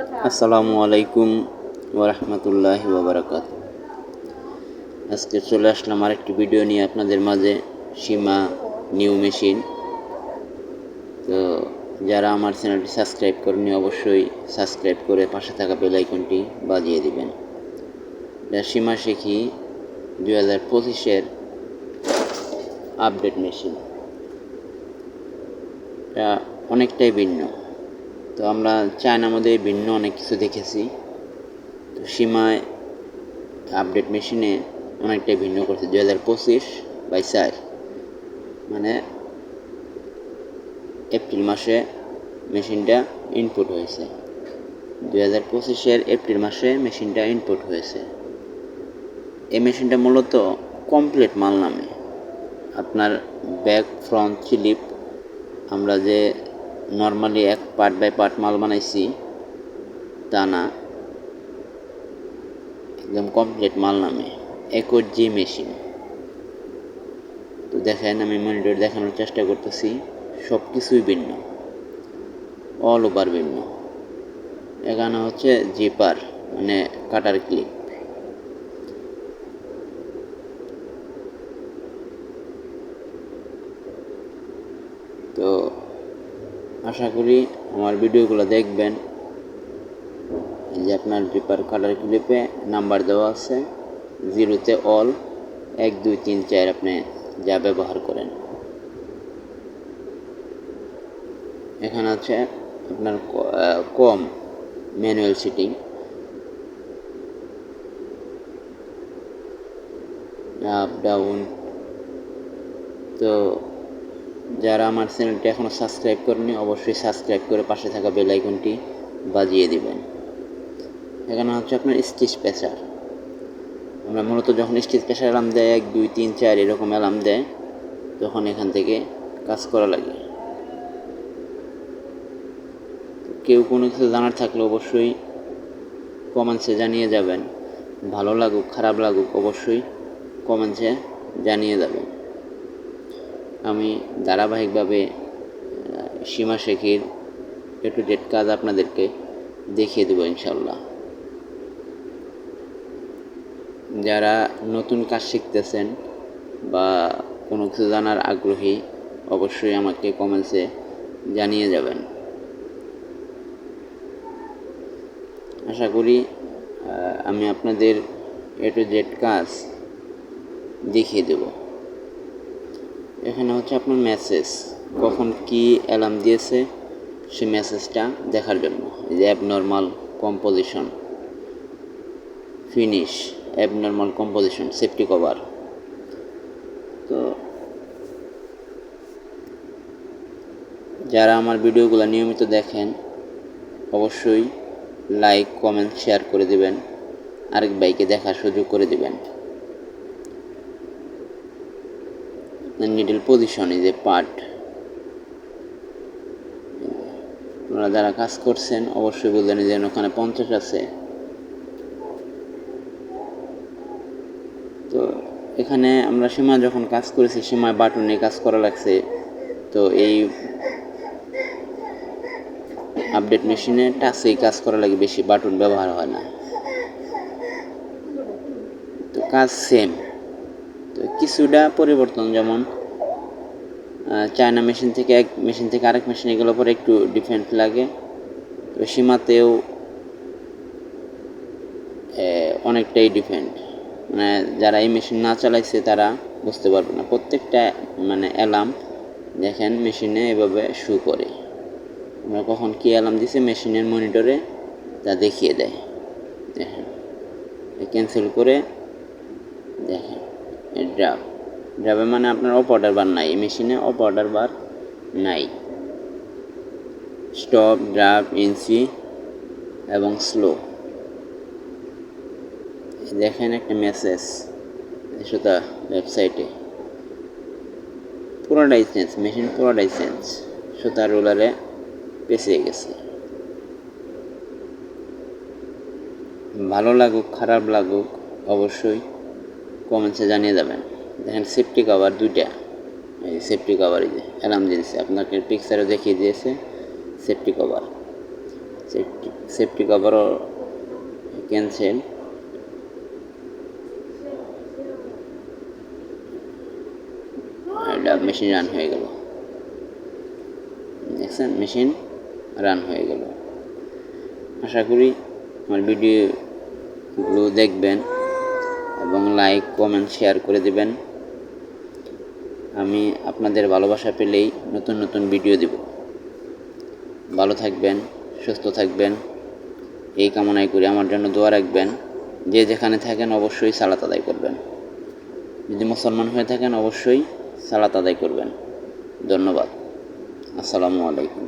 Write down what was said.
আসসালামু আলাইকুম ওরহমতুল্লাহি ওবরাকাত। আজকে চলে আসলাম আরেকটি ভিডিও নিয়ে আপনাদের মাঝে, সীমা নিউ মেশিন। তো যারা আমার চ্যানেলটি সাবস্ক্রাইব করেনি অবশ্যই সাবস্ক্রাইব করে পাশে থাকা বেল আইকনটি বাজিয়ে দিবেন। এটা সীমা শিখি 2025-এর আপডেট মেশিন। এটা অনেকটাই ভিন্ন। তো আমরা চায়নার মধ্যে ভিন্ন অনেক কিছু দেখেছি, তো সীমায় আপডেট মেশিনে অনেকটাই ভিন্ন করছে। 2025/4 মানে এপ্রিল মাসে মেশিনটা ইনপুট হয়েছে। 2025-এর এপ্রিল মাসে মেশিনটা ইনপুট হয়েছে। এই মেশিনটা মূলত কমপ্লিট মাল নামে। আপনার ব্যাক ফ্রন্ট স্লিপ আমরা যে নর্মালি এক পার্ট বাই পার্ট মাল বানাইছি তা না, একদম কমপ্লিট মাল নামে 21G মেশিন। তো দেখেন, আমি মনিটর দেখানোর চেষ্টা করতেছি, সব কিছুই ভিন্ন, অল ওভার ভিন্ন। এখানে হচ্ছে জিপার মানে কাটার ক্লিপ। তো আশা করি আমার ভিডিওগুলো দেখবেন। এই যে আপনার জিপার কাটার ক্লিপে নাম্বার দেওয়া আছে, 0-তে অল, 1 2 3 4 আপনি যা ব্যবহার করেন। এখানে আছে আপনার কম ম্যানুয়াল সেটিং, আপ ডাউন। তো যারা আমার চ্যানেলটি এখনও সাবস্ক্রাইব করেনি অবশ্যই সাবস্ক্রাইব করে পাশে থাকা বেল আইকনটি বাজিয়ে দিবেন। এখানে হচ্ছে আপনার স্টিচ প্রেসার। আমরা মূলত যখন স্টিচ প্রেসার অ্যালার্ম দেয় 1 2 3 4 এরকম অ্যালার্ম দেয়, তখন এখান থেকে কাজ করা লাগে। কেউ কোনো কিছু জানার থাকলে অবশ্যই কমেন্টসে জানিয়ে যাবেন। ভালো লাগুক খারাপ লাগুক অবশ্যই কমেন্টসে জানিয়ে যাবেন। আমি ধারাবাহিকভাবে সীমা শেখির A to Z কাজ আপনাদেরকে দেখিয়ে দেবো ইনশাল্লাহ। যারা নতুন কাজ শিখতেছেন বা কোনো কিছু জানার আগ্রহী অবশ্যই আমাকে কমেন্টসে জানিয়ে যাবেন। আশা করি আমি আপনাদের A to Z কাজ দেখিয়ে দেব। এখানে হচ্ছে আপনার মেসেজ, কখন কি অ্যালার্ম দিয়েছে সেই মেসেজটা দেখার জন্য। এই যে abnormal composition, finish, abnormal composition, safety cover. তো যারা আমার ভিডিওগুলো নিয়মিত দেখেন অবশ্যই লাইক কমেন্ট শেয়ার করে দেবেন, আরেক ভাইকে দেখার সুযোগ করে দেবেন। নিডল পজিশন, এই যে পার্ট, আপনারা যারা কাজ করছেন অবশ্যই বললেন যে ওখানে 50 আছে। তো এখানে আমরা সীমা যখন কাজ করেছি সীমায় বাটনে কাজ করা লাগছে। তো এই আপডেট মেশিনে টাচেই কাজ করা লাগে, বেশি বাটন ব্যবহার হয় না। তো কাজ সেম, তো কিছুটা পরিবর্তন, যেমন চায়না মেশিন থেকে এক মেশিন থেকে আরেক মেশিনে গেলে পরে একটু ডিফারেন্ট লাগে। তো সীমাতেও অনেকটাই ডিফারেন্ট। মানে যারা এই মেশিন না চালাইছে তারা বুঝতে পারবে না। প্রত্যেকটা মানে অ্যালার্ম দেখেন মেশিনে এভাবে শো করে। আমরা কখন কী অ্যালার্ম দিছে মেশিনের মনিটরে তা দেখিয়ে দেয়। দেখেন ক্যান্সেল করে দেখেন ড্রাবে মানে আপনার অফ অর্ডার বার নাই, এই মেশিনে অফ অর্ডার বার নাই। স্টপ, ড্রাফ, ইনসি এবং স্লো। দেখেন একটা মেসেজ সেটা ওয়েবসাইটে, পুরোটাই চেঞ্জ, মেশিন পুরোটাই চেঞ্জ, সুতা রোলারে পেঁচিয়ে গেছে। ভালো লাগুক খারাপ লাগুক অবশ্যই কমেন্টসে জানিয়ে যাবেন। দেখেন সেফটি কভার দুইটা, এই সেফটি কভার, এই যে অ্যালার্ম দিয়েছে আপনাকে পিকচারে দেখিয়ে দিয়েছে সেফটি কভার। সেফটি কভারও ক্যান্সেল। এটা মেশিন রান হয়ে গেল, দেখছেন মেশিন রান হয়ে গেল। আশা করি আমার ভিডিওগুলো দেখবেন এবং লাইক কমেন্ট শেয়ার করে দেবেন। আমি আপনাদের ভালোবাসা পেলেই নতুন নতুন ভিডিও দেব। ভালো থাকবেন, সুস্থ থাকবেন এই কামনাই করি। আমার জন্য দোয়া রাখবেন। যে যেখানে থাকেন অবশ্যই সালাত আদায় করবেন। যদি মুসলমান হয়ে থাকেন অবশ্যই সালাত আদায় করবেন। ধন্যবাদ। আসসালামু আলাইকুম।